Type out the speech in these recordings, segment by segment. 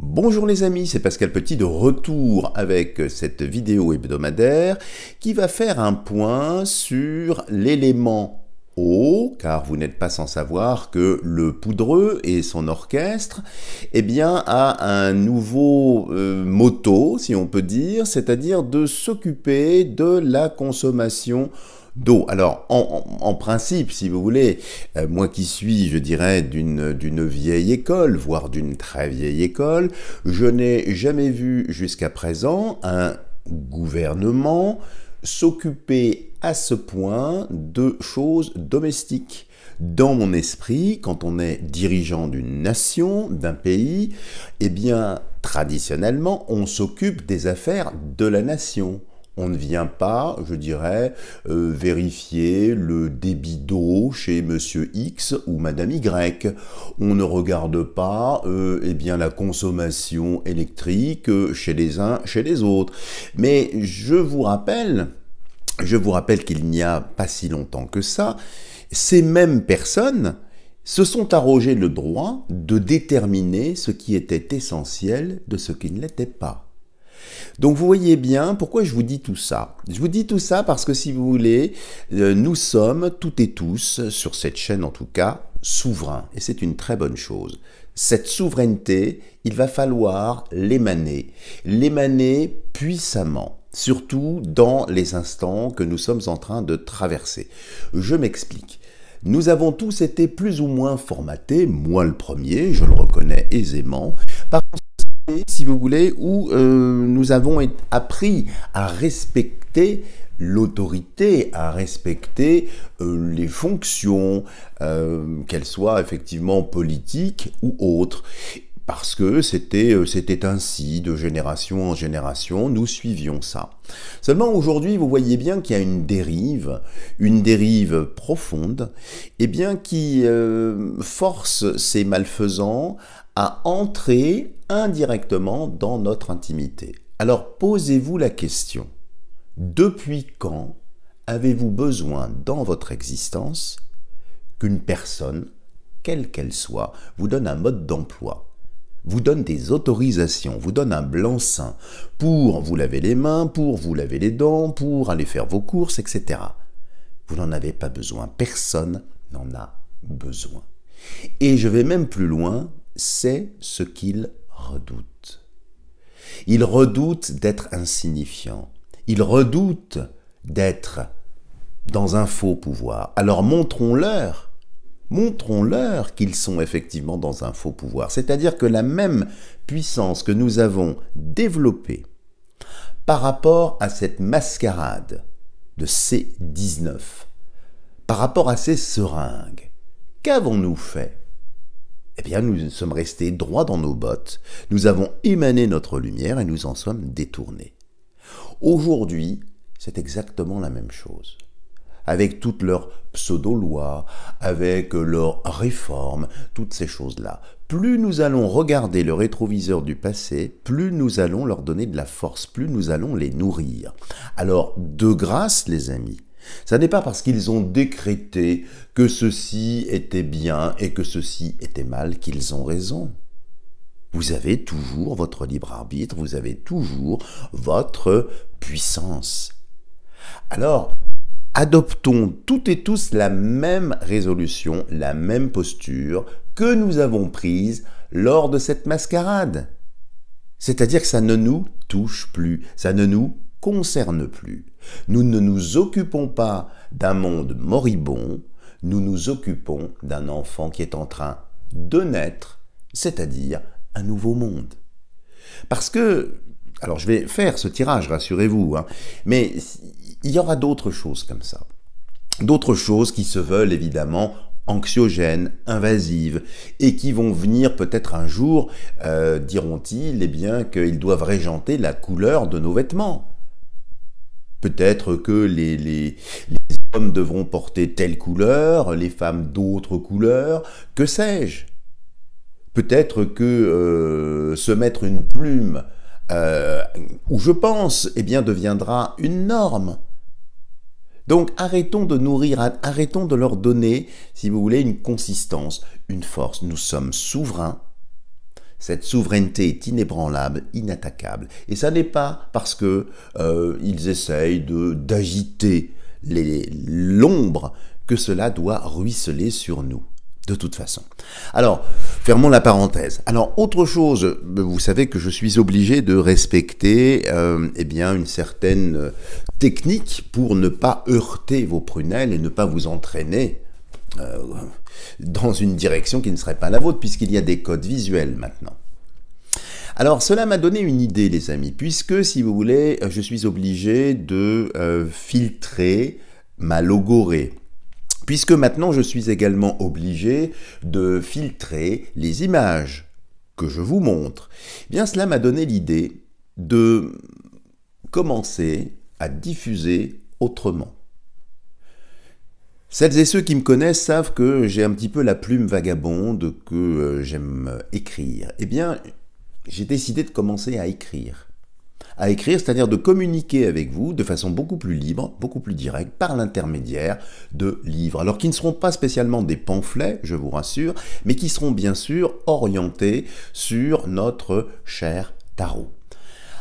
Bonjour les amis, c'est Pascal Petit de retour avec cette vidéo hebdomadaire qui va faire un point sur l'élément eau, car vous n'êtes pas sans savoir que le Poudreux et son orchestre a un nouveau motto, si on peut dire, c'est-à-dire de s'occuper de la consommation d'eau. Alors, en principe, si vous voulez, moi qui suis, je dirais, d'une vieille école, voire d'une très vieille école, je n'ai jamais vu jusqu'à présent un gouvernement s'occuper à ce point de choses domestiques. Dans mon esprit, quand on est dirigeant d'une nation, d'un pays, traditionnellement, on s'occupe des affaires de la nation. On ne vient pas, je dirais, vérifier le débit d'eau chez Monsieur X ou Madame Y. On ne regarde pas la consommation électrique chez les uns, chez les autres. Mais je vous rappelle qu'il n'y a pas si longtemps que ça, ces mêmes personnes se sont arrogées le droit de déterminer ce qui était essentiel de ce qui ne l'était pas. Donc vous voyez bien pourquoi je vous dis tout ça. Je vous dis tout ça parce que si vous voulez, nous sommes toutes et tous, sur cette chaîne en tout cas, souverains. Et c'est une très bonne chose. Cette souveraineté, il va falloir l'émaner puissamment. Surtout dans les instants que nous sommes en train de traverser. Je m'explique. Nous avons tous été plus ou moins formatés, moi le premier, je le reconnais aisément, par si vous voulez, où nous avons appris à respecter l'autorité, à respecter les fonctions, qu'elles soient effectivement politiques ou autres. Parce que c'était ainsi, de génération en génération, nous suivions ça. Seulement aujourd'hui, vous voyez bien qu'il y a une dérive profonde, qui force ces malfaisants à entrer indirectement dans notre intimité. Alors posez-vous la question, depuis quand avez-vous besoin dans votre existence qu'une personne, quelle qu'elle soit, vous donne un mode d'emploi, vous donne des autorisations, vous donne un blanc-seing pour vous laver les mains, pour vous laver les dents, pour aller faire vos courses, etc. Vous n'en avez pas besoin, personne n'en a besoin. Et je vais même plus loin, c'est ce qu'ils redoutent. Ils redoutent d'être insignifiants, ils redoutent d'être dans un faux pouvoir. Alors montrons-leur qu'ils sont effectivement dans un faux pouvoir. C'est-à-dire que la même puissance que nous avons développée par rapport à cette mascarade de C19, par rapport à ces seringues, qu'avons-nous fait? Nous sommes restés droits dans nos bottes, nous avons émané notre lumière et nous en sommes détournés. Aujourd'hui, c'est exactement la même chose. Avec toutes leurs pseudo-lois, avec leurs réformes, toutes ces choses-là. Plus nous allons regarder le rétroviseur du passé, plus nous allons leur donner de la force, plus nous allons les nourrir. Alors, de grâce, les amis, ça n'est pas parce qu'ils ont décrété que ceci était bien et que ceci était mal qu'ils ont raison. Vous avez toujours votre libre arbitre, vous avez toujours votre puissance. Alors, adoptons toutes et tous la même résolution, la même posture que nous avons prise lors de cette mascarade. C'est-à-dire que ça ne nous touche plus, ça ne nous concerne plus. Nous ne nous occupons pas d'un monde moribond, nous nous occupons d'un enfant qui est en train de naître, c'est-à-dire un nouveau monde. Parce que, alors je vais faire ce tirage, rassurez-vous, mais il y aura d'autres choses comme ça. D'autres choses qui se veulent évidemment anxiogènes, invasives, et qui vont venir peut-être un jour, diront-ils, qu'ils doivent régenter la couleur de nos vêtements. Peut-être que les hommes devront porter telle couleur, les femmes d'autres couleurs, que sais-je. Peut-être que se mettre une plume où je pense, deviendra une norme. Donc arrêtons de nourrir, arrêtons de leur donner, si vous voulez, une consistance, une force. Nous sommes souverains. Cette souveraineté est inébranlable, inattaquable. Et ça n'est pas parce que ils essayent d'agiter l'ombre que cela doit ruisseler sur nous, de toute façon. Alors, fermons la parenthèse. Alors, autre chose, vous savez que je suis obligé de respecter eh bien, une certaine technique pour ne pas heurter vos prunelles et ne pas vous entraîner dans une direction qui ne serait pas la vôtre, puisqu'il y a des codes visuels maintenant. Alors, cela m'a donné une idée, les amis, puisque, si vous voulez, je suis obligé de filtrer ma logorée. Puisque maintenant, je suis également obligé de filtrer les images que je vous montre. Eh bien, cela m'a donné l'idée de commencer à diffuser autrement. Celles et ceux qui me connaissent savent que j'ai un petit peu la plume vagabonde, que j'aime écrire. Eh bien, j'ai décidé de commencer à écrire. À écrire, c'est-à-dire de communiquer avec vous de façon beaucoup plus libre, beaucoup plus directe, par l'intermédiaire de livres. Alors, qui ne seront pas spécialement des pamphlets, je vous rassure, mais qui seront bien sûr orientés sur notre cher tarot.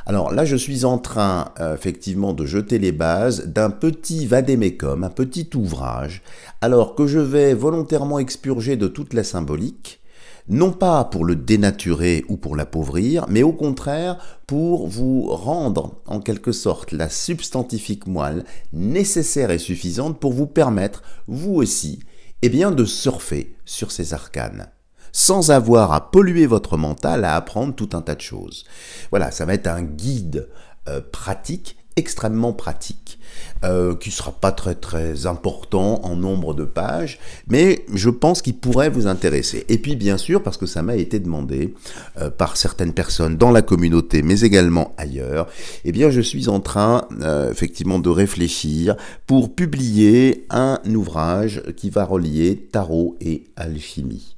Alors là, je suis en train, effectivement, de jeter les bases d'un petit vadémécum, un petit ouvrage, alors que je vais volontairement expurger de toute la symbolique, non pas pour le dénaturer ou pour l'appauvrir, mais au contraire pour vous rendre, en quelque sorte, la substantifique moelle nécessaire et suffisante pour vous permettre, vous aussi, eh bien, de surfer sur ces arcanes, sans avoir à polluer votre mental, à apprendre tout un tas de choses. Voilà, ça va être un guide pratique, extrêmement pratique, qui sera pas très important en nombre de pages, mais je pense qu'il pourrait vous intéresser. Et puis bien sûr, parce que ça m'a été demandé par certaines personnes dans la communauté, mais également ailleurs, eh bien je suis en train effectivement de réfléchir pour publier un ouvrage qui va relier tarot et alchimie.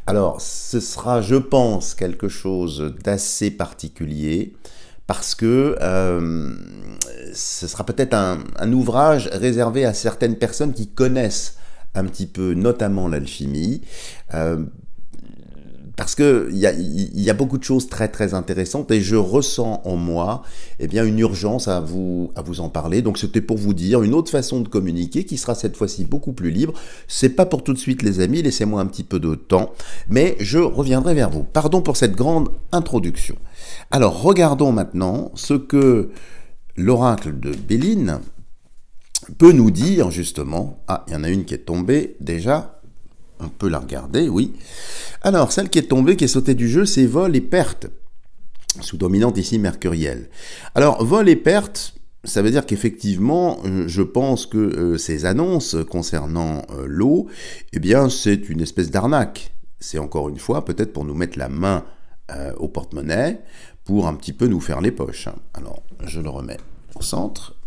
Alors, ce sera, je pense, quelque chose d'assez particulier, parce que ce sera peut-être un ouvrage réservé à certaines personnes qui connaissent un petit peu, notamment l'alchimie, parce qu'il y a beaucoup de choses très intéressantes et je ressens en moi eh bien, une urgence à vous en parler. Donc c'était pour vous dire une autre façon de communiquer qui sera cette fois-ci beaucoup plus libre. C'est pas pour tout de suite les amis, laissez-moi un petit peu de temps, mais je reviendrai vers vous. Pardon pour cette grande introduction. Alors regardons maintenant ce que l'oracle de Béline peut nous dire justement. Ah, il y en a une qui est tombée déjà. On peut la regarder, oui. Alors, celle qui est tombée, qui est sautée du jeu, c'est vol et perte, sous dominante ici mercurielle. Alors, vol et perte, ça veut dire qu'effectivement, je pense que ces annonces concernant l'eau, eh bien, c'est une espèce d'arnaque. C'est encore une fois, peut-être pour nous mettre la main au porte-monnaie, pour un petit peu nous faire les poches. Alors, je le remets au centre.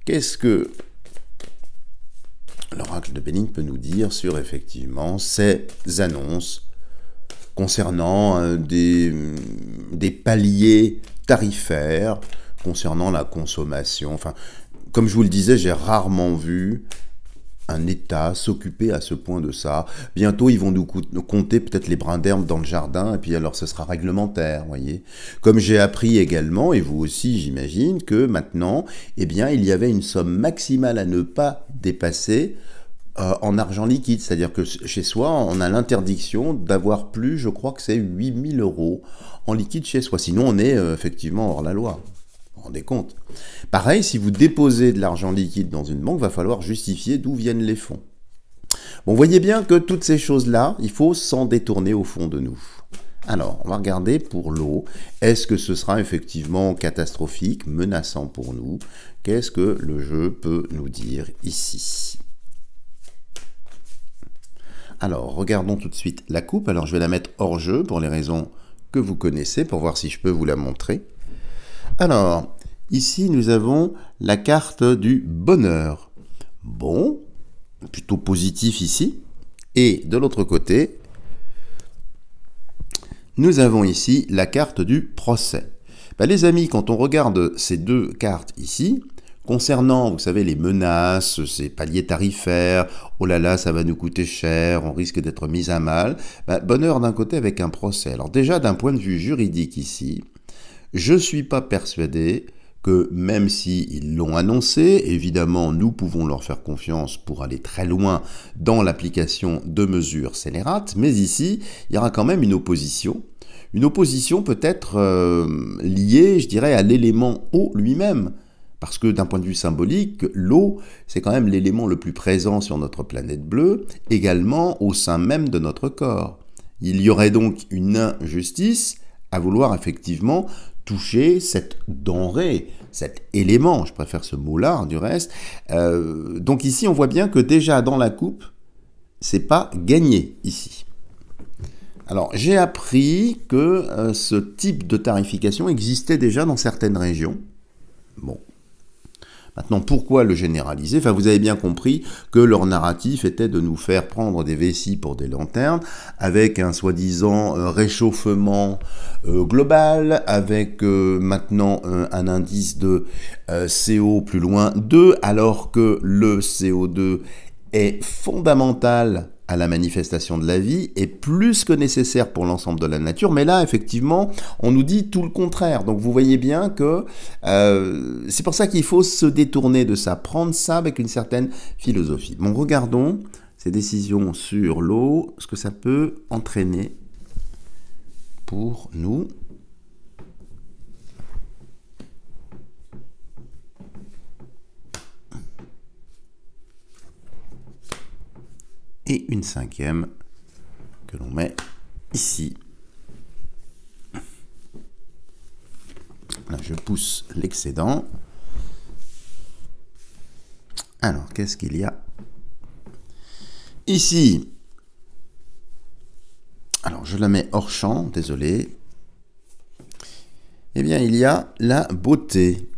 Qu'est-ce que l'oracle de Béline peut nous dire sur effectivement ces annonces concernant des paliers tarifaires, concernant la consommation. Enfin, comme je vous le disais, j'ai rarement vu un État s'occuper à ce point de ça. Bientôt, ils vont nous compter peut-être les brins d'herbe dans le jardin, et puis alors ce sera réglementaire, voyez. Comme j'ai appris également, et vous aussi j'imagine, que maintenant, eh bien, il y avait une somme maximale à ne pas dépasser en argent liquide. C'est-à-dire que chez soi, on a l'interdiction d'avoir plus, je crois que c'est 8 000 € en liquide chez soi. Sinon, on est effectivement hors la loi. Vous vous rendez compte? Pareil, si vous déposez de l'argent liquide dans une banque, il va falloir justifier d'où viennent les fonds. Bon, vous voyez bien que toutes ces choses-là, il faut s'en détourner au fond de nous. Alors, on va regarder pour l'eau. Est-ce que ce sera effectivement catastrophique, menaçant pour nous? Qu'est-ce que le jeu peut nous dire ici? Alors, regardons tout de suite la coupe. Alors, je vais la mettre hors jeu pour les raisons que vous connaissez, pour voir si je peux vous la montrer. Alors, ici, nous avons la carte du bonheur. Bon, plutôt positif ici. Et de l'autre côté, nous avons ici la carte du procès. Ben, les amis, quand on regarde ces deux cartes ici, Concernant, vous savez, les menaces, ces paliers tarifaires, oh là là, ça va nous coûter cher, on risque d'être mis à mal, bonheur d'un côté avec un procès. Alors déjà, d'un point de vue juridique ici, je ne suis pas persuadé que même s'ils l'ont annoncé, évidemment, nous pouvons leur faire confiance pour aller très loin dans l'application de mesures scélérates, mais ici, il y aura quand même une opposition peut-être liée, je dirais, à l'élément eau lui-même. Parce que d'un point de vue symbolique, l'eau, c'est quand même l'élément le plus présent sur notre planète bleue, également au sein même de notre corps. Il y aurait donc une injustice à vouloir effectivement toucher cette denrée, cet élément, je préfère ce mot-là du reste. Donc ici, on voit bien que déjà dans la coupe, c'est pas gagné ici. Alors, j'ai appris que ce type de tarification existait déjà dans certaines régions. Bon. Maintenant, pourquoi le généraliser? Enfin, vous avez bien compris que leur narratif était de nous faire prendre des vessies pour des lanternes, avec un soi-disant réchauffement global, avec maintenant un indice de CO plus loin 2, alors que le CO2 est fondamental à la manifestation de la vie est plus que nécessaire pour l'ensemble de la nature, mais là, effectivement, on nous dit tout le contraire. Donc vous voyez bien que c'est pour ça qu'il faut se détourner de ça, prendre ça avec une certaine philosophie. Bon, regardons ces décisions sur l'eau, ce que ça peut entraîner pour nous. Et une cinquième que l'on met ici. Là, je pousse l'excédent. Alors, qu'est-ce qu'il y a ici? Alors, je la mets hors champ, désolé. Eh bien, il y a la beauté.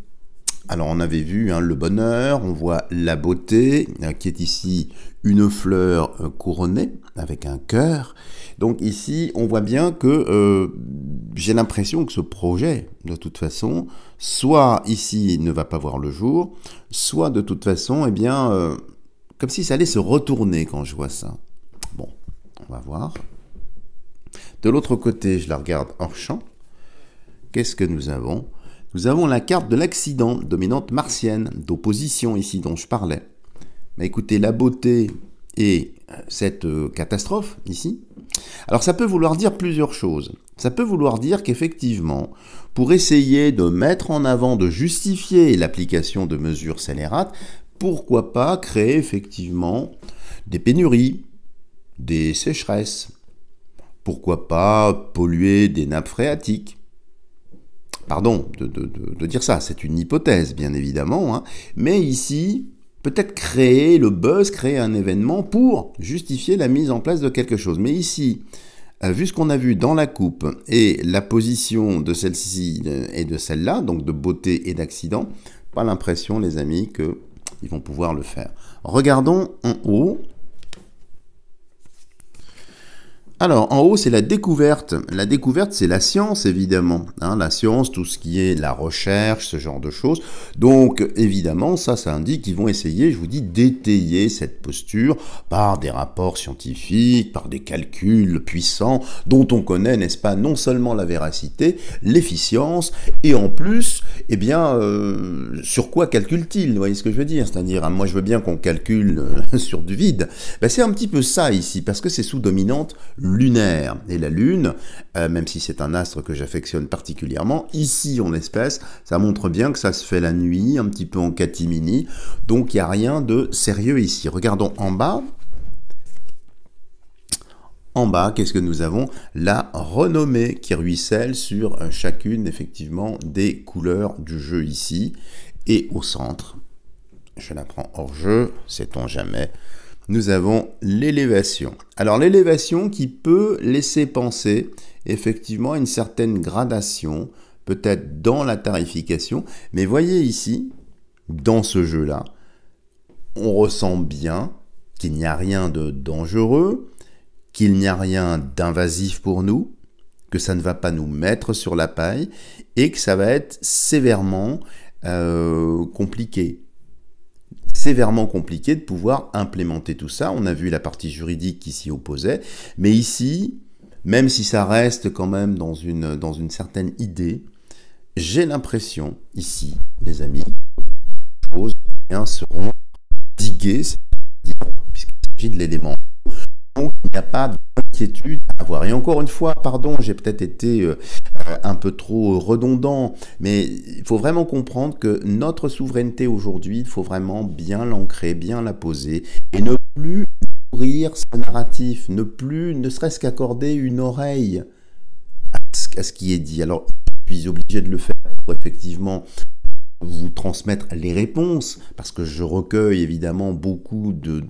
Alors, on avait vu le bonheur, on voit la beauté, qui est ici une fleur couronnée avec un cœur. Donc ici, on voit bien que j'ai l'impression que ce projet, de toute façon, soit ici ne va pas voir le jour, soit de toute façon, eh bien, comme si ça allait se retourner quand je vois ça. Bon, on va voir. De l'autre côté, je la regarde hors champ. Qu'est-ce que nous avons ? Nous avons la carte de l'accident, dominante martienne, d'opposition ici dont je parlais. Mais écoutez, la beauté et cette catastrophe ici, alors ça peut vouloir dire plusieurs choses. Ça peut vouloir dire qu'effectivement, pour essayer de mettre en avant, de justifier l'application de mesures scélérates, pourquoi pas créer effectivement des pénuries, des sécheresses, pourquoi pas polluer des nappes phréatiques. Pardon de dire ça, c'est une hypothèse bien évidemment, mais ici, peut-être créer le buzz, créer un événement pour justifier la mise en place de quelque chose. Mais ici, vu ce qu'on a vu dans la coupe et la position de celle-ci et de celle-là, donc de beauté et d'accident, pas l'impression les amis qu'ils vont pouvoir le faire. Regardons en haut. Alors, en haut, c'est la découverte. La découverte, c'est la science, évidemment. La science, tout ce qui est la recherche, ce genre de choses. Donc, évidemment, ça indique qu'ils vont essayer, je vous dis, d'étayer cette posture par des rapports scientifiques, par des calculs puissants, dont on connaît, n'est-ce pas, non seulement la véracité, l'efficience, et en plus, eh bien, sur quoi calcule-t-il? Vous voyez ce que je veux dire? C'est-à-dire, moi, je veux bien qu'on calcule sur du vide. C'est un petit peu ça, ici, parce que c'est sous dominante lunaire. Et la Lune, même si c'est un astre que j'affectionne particulièrement, ici en l'espèce, ça montre bien que ça se fait la nuit, un petit peu en catimini, donc il n'y a rien de sérieux ici. Regardons en bas. En bas, qu'est-ce que nous avons? La renommée qui ruisselle sur chacune, effectivement, des couleurs du jeu ici. Et au centre, je la prends hors jeu, sait-on jamais, nous avons l'élévation. Alors l'élévation qui peut laisser penser effectivement à une certaine gradation, peut-être dans la tarification, mais voyez ici, dans ce jeu-là, on ressent bien qu'il n'y a rien de dangereux, qu'il n'y a rien d'invasif pour nous, que ça ne va pas nous mettre sur la paille, et que ça va être sévèrement compliqué, sévèrement compliqué de pouvoir implémenter tout ça. On a vu la partie juridique qui s'y opposait, mais ici, même si ça reste quand même dans une certaine idée, j'ai l'impression, ici, les amis, que les choses seront diguées, puisqu'il s'agit de l'élément. Donc, il n'y a pas d'inquiétude à avoir. Et encore une fois, pardon, j'ai peut-être été un peu trop redondant, mais il faut vraiment comprendre que notre souveraineté aujourd'hui, il faut vraiment bien l'ancrer, bien la poser, et ne plus nourrir ce narratif, ne serait-ce qu'accorder une oreille à ce qui est dit. Alors, je suis obligé de le faire pour effectivement vous transmettre les réponses, parce que je recueille évidemment beaucoup de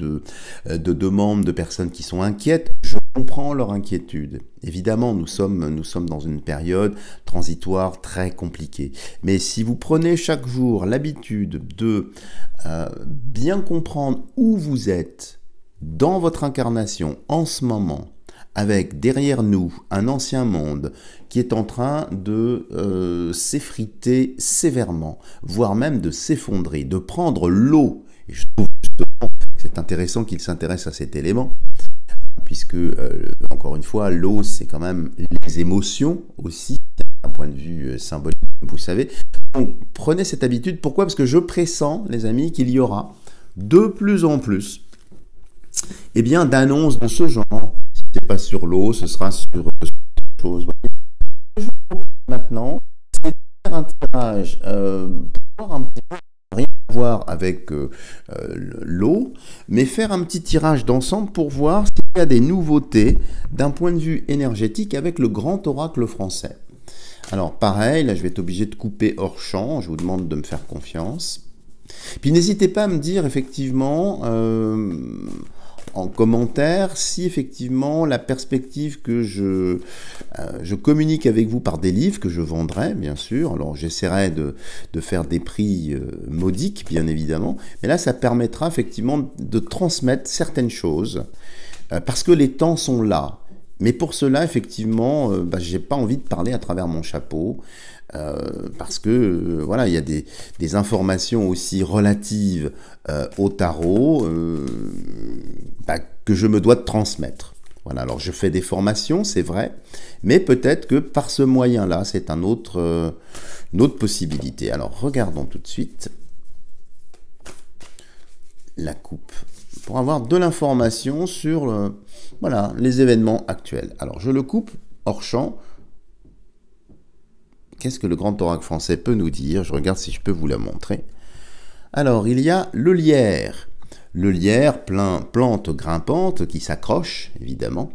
demandes de personnes qui sont inquiètes. Je comprends leur inquiétude. Évidemment, nous sommes dans une période transitoire très compliquée. Mais si vous prenez chaque jour l'habitude de bien comprendre où vous êtes dans votre incarnation en ce moment, avec derrière nous un ancien monde qui est en train de s'effriter sévèrement, voire même de s'effondrer, de prendre l'eau. Et je trouve justement que c'est intéressant qu'il s'intéresse à cet élément, puisque, encore une fois, l'eau, c'est quand même les émotions aussi, d'un point de vue symbolique, vous savez. Donc, prenez cette habitude. Pourquoi? Parce que je pressens, les amis, qu'il y aura de plus en plus d'annonces dans ce genre. Si ce n'est pas sur l'eau, ce sera sur autre chose. Ce que je vous propose maintenant, c'est de faire un tirage pour voir un petit peu, rien à voir avec l'eau, mais faire un petit tirage d'ensemble pour voir s'il y a des nouveautés d'un point de vue énergétique avec le grand oracle français. Alors pareil, là je vais être obligé de couper hors champ, je vous demande de me faire confiance. Puis n'hésitez pas à me dire effectivement en commentaire si effectivement la perspective que je communique avec vous par des livres que je vendrai, bien sûr. Alors j'essaierai de faire des prix modiques, bien évidemment, mais là ça permettra effectivement de transmettre certaines choses parce que les temps sont là. Mais pour cela, effectivement, j'ai pas envie de parler à travers mon chapeau, parce que voilà, il y a des informations aussi relatives au tarot que je me dois de transmettre. Voilà, alors je fais des formations, c'est vrai, mais peut-être que par ce moyen-là, c'est une autre possibilité. Alors regardons tout de suite la coupe pour avoir de l'information sur voilà, les événements actuels. Alors je le coupe hors champ. Qu'est-ce que le grand oracle français peut nous dire? Je regarde si je peux vous la montrer. Alors il y a le lierre. Le lierre, plante grimpante qui s'accroche, évidemment,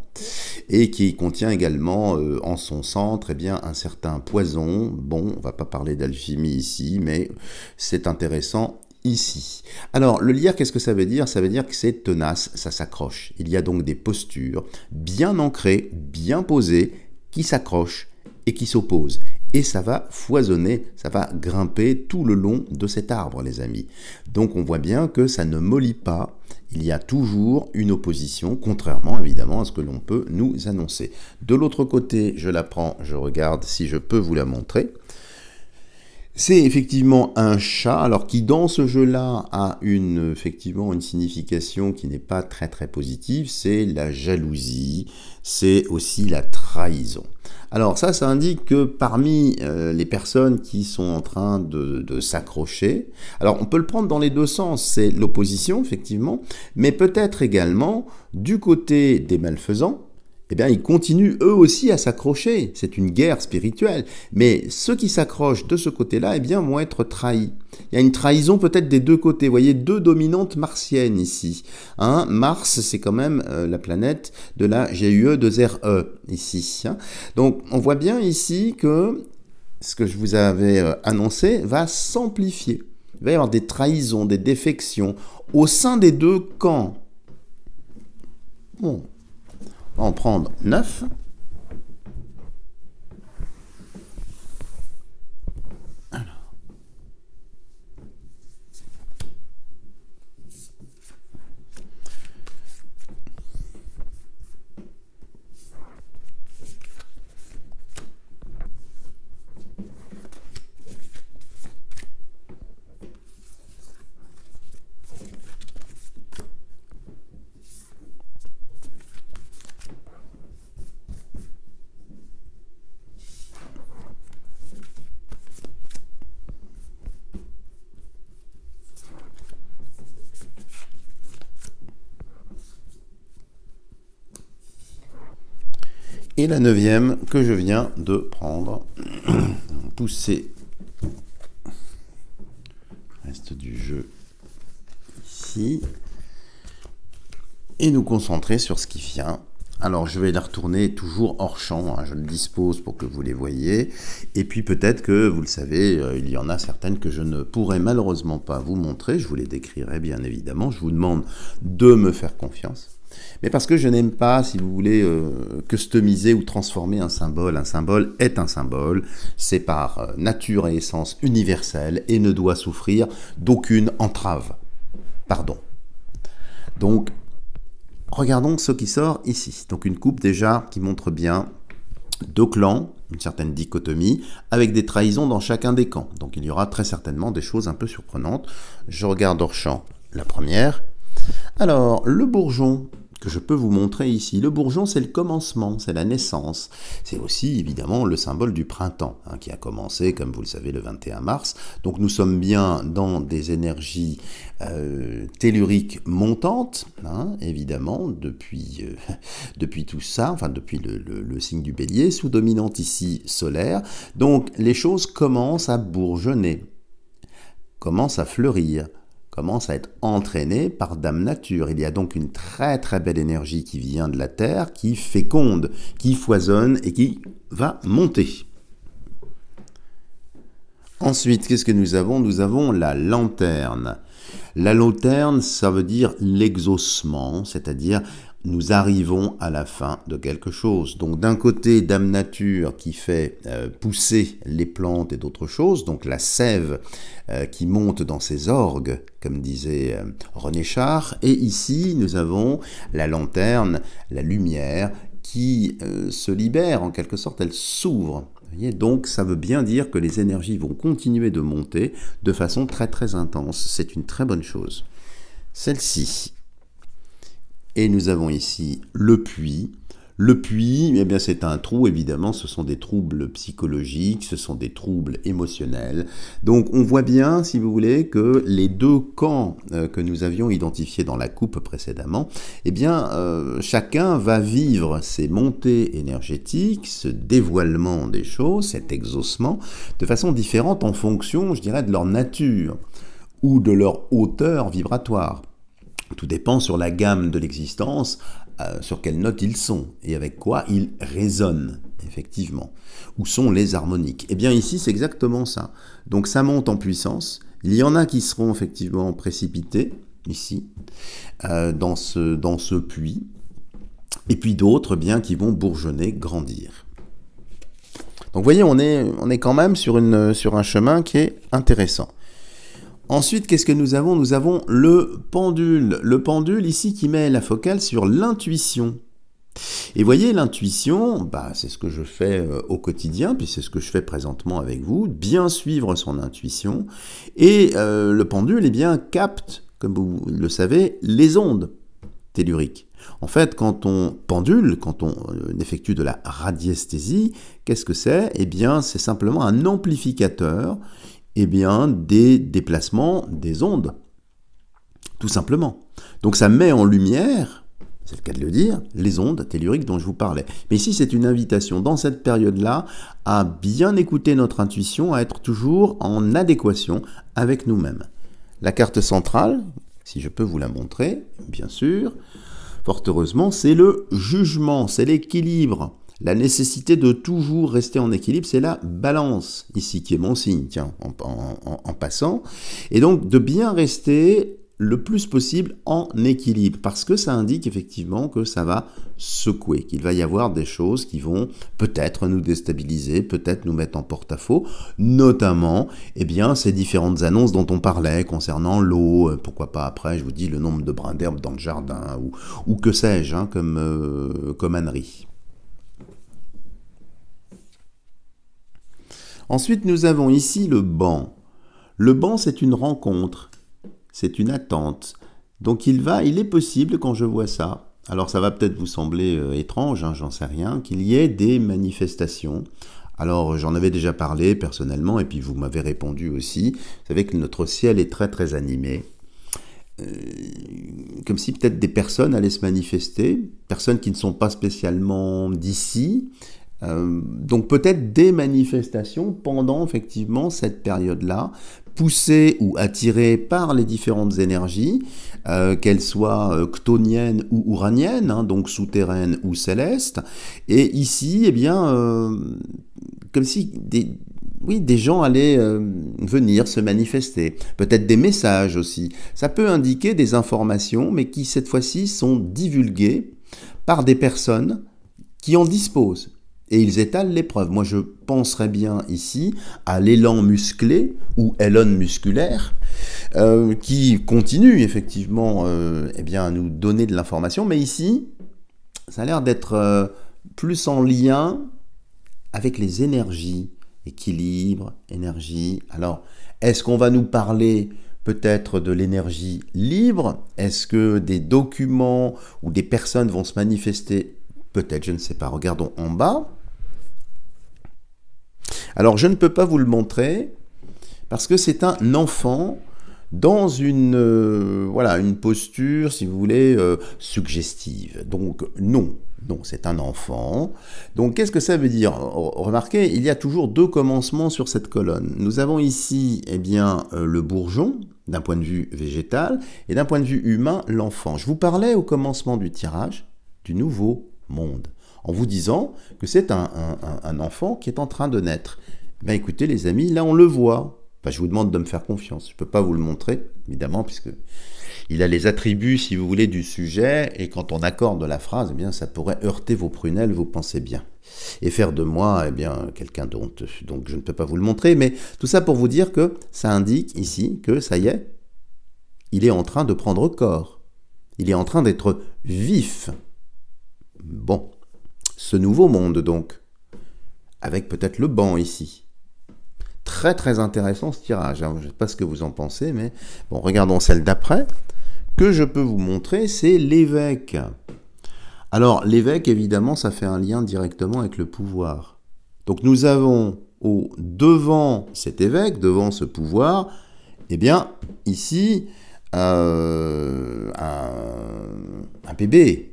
et qui contient également en son centre un certain poison. Bon, on ne va pas parler d'alchimie ici, mais c'est intéressant ici. Alors, le lierre, qu'est-ce que ça veut dire? Ça veut dire que c'est tenace, ça s'accroche. Il y a donc des postures bien ancrées, bien posées, qui s'accrochent et qui s'opposent. Et ça va foisonner, ça va grimper tout le long de cet arbre, les amis. Donc on voit bien que ça ne mollit pas, il y a toujours une opposition, contrairement évidemment à ce que l'on peut nous annoncer. De l'autre côté, je la prends, je regarde si je peux vous la montrer. C'est effectivement un chat, alors qui dans ce jeu-là a effectivement une signification qui n'est pas très très positive, c'est la jalousie, c'est aussi la trahison. Alors ça indique que parmi les personnes qui sont en train de s'accrocher, alors on peut le prendre dans les deux sens, c'est l'opposition effectivement, mais peut-être également du côté des malfaisants, ils continuent eux aussi à s'accrocher. C'est une guerre spirituelle. Mais ceux qui s'accrochent de ce côté-là, vont être trahis. Il y a une trahison peut-être des deux côtés. Vous voyez, deux dominantes martiennes ici. Mars, c'est quand même la planète de la GUE2RE ici. Donc, on voit bien ici que ce que je vous avais annoncé va s'amplifier. Il va y avoir des trahisons, des défections au sein des deux camps. Bon. On va en prendre 9. Alors. et la 9e que je viens de prendre. Pousser le reste du jeu ici et nous concentrer sur ce qui vient. Alors je vais les retourner toujours hors champ, hein, je le dispose pour que vous les voyez, et puis peut-être que, vous le savez, il y en a certaines que je ne pourrai malheureusement pas vous montrer, je vous les décrirai bien évidemment, je vous demande de me faire confiance, mais parce que je n'aime pas, si vous voulez, customiser ou transformer un symbole est un symbole, c'est par nature et essence universelle, et ne doit souffrir d'aucune entrave, pardon. Donc, regardons ce qui sort ici. Donc une coupe déjà qui montre bien deux clans, une certaine dichotomie, avec des trahisons dans chacun des camps. Donc il y aura très certainement des choses un peu surprenantes. Je regarde hors champ la première. Alors, le bourgeon que je peux vous montrer ici. Le bourgeon, c'est le commencement, c'est la naissance. C'est aussi, évidemment, le symbole du printemps, hein, qui a commencé, comme vous le savez, le 21 mars. Donc nous sommes bien dans des énergies telluriques montantes, hein, évidemment, depuis tout ça, enfin depuis le signe du bélier, sous dominante ici solaire. Donc les choses commencent à bourgeonner, commencent à fleurir, commence à être entraîné par Dame Nature. Il y a donc une très très belle énergie qui vient de la Terre, qui féconde, qui foisonne et qui va monter. Ensuite, qu'est-ce que nous avons? Nous avons la lanterne. La lanterne, ça veut dire l'exaucement, c'est-à-dire nous arrivons à la fin de quelque chose. Donc d'un côté, Dame Nature qui fait pousser les plantes et d'autres choses, donc la sève qui monte dans ses orgues, comme disait René Char. Et ici, nous avons la lanterne, la lumière, qui se libère, en quelque sorte, elle s'ouvre. Donc ça veut bien dire que les énergies vont continuer de monter de façon très très intense. C'est une très bonne chose. Celle-ci. Et nous avons ici le puits. Le puits, eh bien c'est un trou, évidemment, ce sont des troubles psychologiques, ce sont des troubles émotionnels. Donc on voit bien, si vous voulez, que les deux camps que nous avions identifiés dans la coupe précédemment, eh bien chacun va vivre ces montées énergétiques, ce dévoilement des choses, cet exaucement, de façon différente en fonction, je dirais, de leur nature ou de leur hauteur vibratoire. Tout dépend sur la gamme de l'existence, sur quelle note ils sont, et avec quoi ils résonnent, effectivement. Où sont les harmoniques? Eh bien ici, c'est exactement ça. Donc ça monte en puissance. Il y en a qui seront effectivement précipités, ici, dans ce puits, et puis d'autres, bien, qui vont bourgeonner, grandir. Donc vous voyez, on est quand même sur un chemin qui est intéressant. Ensuite, qu'est-ce que nous avons? Nous avons le pendule. Le pendule ici qui met la focale sur l'intuition. Et voyez, l'intuition, bah, c'est ce que je fais au quotidien, puis c'est ce que je fais présentement avec vous, bien suivre son intuition. Et le pendule, eh bien, capte, comme vous le savez, les ondes telluriques. En fait, quand on pendule, quand on effectue de la radiesthésie, qu'est-ce que c'est? Eh bien, c'est simplement un amplificateur des déplacements des ondes, tout simplement. Donc ça met en lumière, c'est le cas de le dire, les ondes telluriques dont je vous parlais. Mais ici, c'est une invitation, dans cette période-là, à bien écouter notre intuition, à être toujours en adéquation avec nous-mêmes. La carte centrale, si je peux vous la montrer, bien sûr, fort heureusement, c'est le jugement, c'est l'équilibre. La nécessité de toujours rester en équilibre, c'est la balance, ici, qui est mon signe, tiens, en passant. Et donc, de bien rester le plus possible en équilibre, parce que ça indique effectivement que ça va secouer, qu'il va y avoir des choses qui vont peut-être nous déstabiliser, peut-être nous mettre en porte-à-faux, notamment, eh bien, ces différentes annonces dont on parlait concernant l'eau, pourquoi pas après, je vous dis, le nombre de brins d'herbe dans le jardin, ou que sais-je, hein, comme ânerie. Ensuite, nous avons ici le banc. Le banc, c'est une rencontre, c'est une attente. Donc il est possible, quand je vois ça, alors ça va peut-être vous sembler étrange, hein, j'en sais rien, qu'il y ait des manifestations. Alors j'en avais déjà parlé personnellement, et puis vous m'avez répondu aussi. Vous savez que notre ciel est très très animé. comme si peut-être des personnes allaient se manifester, personnes qui ne sont pas spécialement d'ici, donc peut-être des manifestations pendant effectivement cette période-là, poussées ou attirées par les différentes énergies, qu'elles soient chtoniennes ou ouraniennes, hein, donc souterraines ou célestes, et ici, eh bien, comme si des gens allaient venir se manifester, peut-être des messages aussi. Ça peut indiquer des informations, mais qui cette fois-ci sont divulguées par des personnes qui en disposent. Et ils étalent les preuves. Moi, je penserais bien ici à l'élan musclé ou Elon musculaire, qui continue effectivement eh bien, à nous donner de l'information. Mais ici, ça a l'air d'être plus en lien avec les énergies. Équilibre, énergie. Alors, est-ce qu'on va nous parler peut-être de l'énergie libre? Est-ce que des documents ou des personnes vont se manifester? Peut-être, je ne sais pas. Regardons en bas. Alors, je ne peux pas vous le montrer parce que c'est un enfant dans une, voilà, une posture, si vous voulez, suggestive. Donc, non. Non, c'est un enfant. Donc, qu'est-ce que ça veut dire? Remarquez, il y a toujours deux commencements sur cette colonne. Nous avons ici, eh bien, le bourgeon, d'un point de vue végétal, et d'un point de vue humain, l'enfant. Je vous parlais au commencement du tirage du nouveau monde, en vous disant que c'est un enfant qui est en train de naître. Ben, écoutez, les amis, là, on le voit. Enfin, je vous demande de me faire confiance. Je ne peux pas vous le montrer, évidemment, puisque il a les attributs, si vous voulez, du sujet, et quand on accorde la phrase, eh bien, ça pourrait heurter vos prunelles, vous pensez bien, et faire de moi, eh bien, quelqu'un d'honteux. Donc, je ne peux pas vous le montrer, mais tout ça pour vous dire que ça indique ici que, ça y est, il est en train de prendre corps. Il est en train d'être vif. Bon, ce nouveau monde, donc, avec peut-être le banc ici. Très, très intéressant ce tirage. Hein. Je ne sais pas ce que vous en pensez, mais bon, regardons celle d'après. Que je peux vous montrer, c'est l'évêque. Alors, l'évêque, évidemment, ça fait un lien directement avec le pouvoir. Donc, nous avons devant cet évêque, devant ce pouvoir, eh bien, ici, un bébé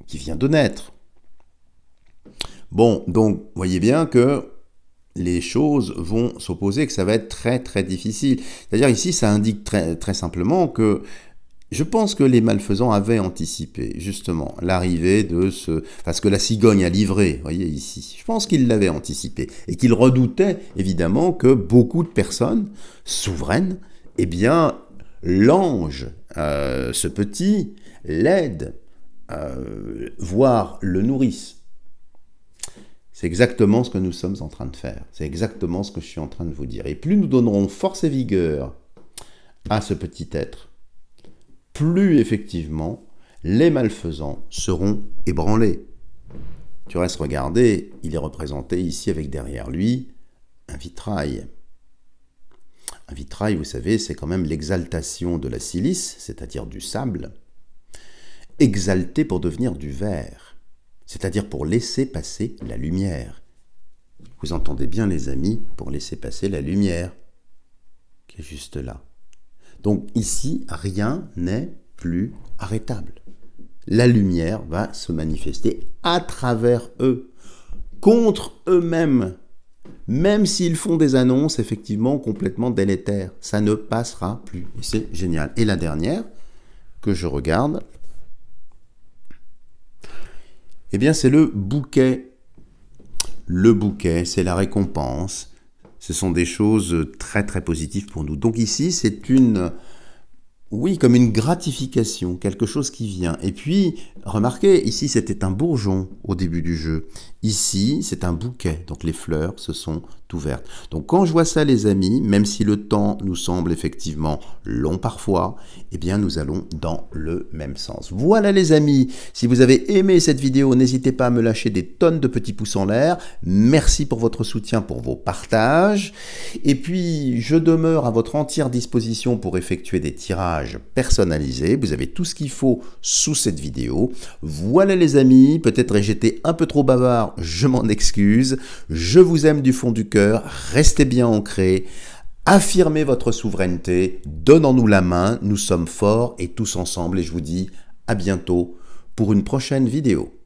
qui vient de naître. Bon, donc, voyez bien que les choses vont s'opposer, que ça va être très très difficile. C'est-à-dire ici, ça indique très, très simplement que je pense que les malfaisants avaient anticipé justement l'arrivée de ce que la cigogne a livré, vous voyez ici. Je pense qu'ils l'avaient anticipé et qu'ils redoutaient évidemment que beaucoup de personnes souveraines, eh bien, l'ange, ce petit, l'aide, voire le nourrisse. C'est exactement ce que nous sommes en train de faire. C'est exactement ce que je suis en train de vous dire. Et plus nous donnerons force et vigueur à ce petit être, plus effectivement les malfaisants seront ébranlés. Tu restes regarder, il est représenté ici avec derrière lui un vitrail. Un vitrail, vous savez, c'est quand même l'exaltation de la silice, c'est-à-dire du sable, exalté pour devenir du verre. C'est-à-dire pour laisser passer la lumière. Vous entendez bien, les amis, pour laisser passer la lumière, qui est juste là. Donc ici, rien n'est plus arrêtable. La lumière va se manifester à travers eux, contre eux-mêmes, même s'ils font des annonces effectivement complètement délétères. Ça ne passera plus. Et c'est génial. Et la dernière, que je regarde, eh bien, c'est le bouquet. Le bouquet, c'est la récompense. Ce sont des choses très, très positives pour nous. Donc ici, c'est comme une gratification, quelque chose qui vient. Et puis, remarquez, ici, c'était un bourgeon au début du jeu. Ici, c'est un bouquet. Donc les fleurs se sont ouvertes. Donc quand je vois ça, les amis, même si le temps nous semble effectivement long parfois, eh bien, nous allons dans le même sens. Voilà, les amis. Si vous avez aimé cette vidéo, n'hésitez pas à me lâcher des tonnes de petits pouces en l'air. Merci pour votre soutien, pour vos partages. Et puis, je demeure à votre entière disposition pour effectuer des tirages personnalisés. Vous avez tout ce qu'il faut sous cette vidéo. Voilà, les amis. Peut-être ai-je été un peu trop bavard, je m'en excuse. Je vous aime du fond du cœur. Restez bien ancrés. Affirmez votre souveraineté, donnons-nous la main, nous sommes forts et tous ensemble et je vous dis à bientôt pour une prochaine vidéo.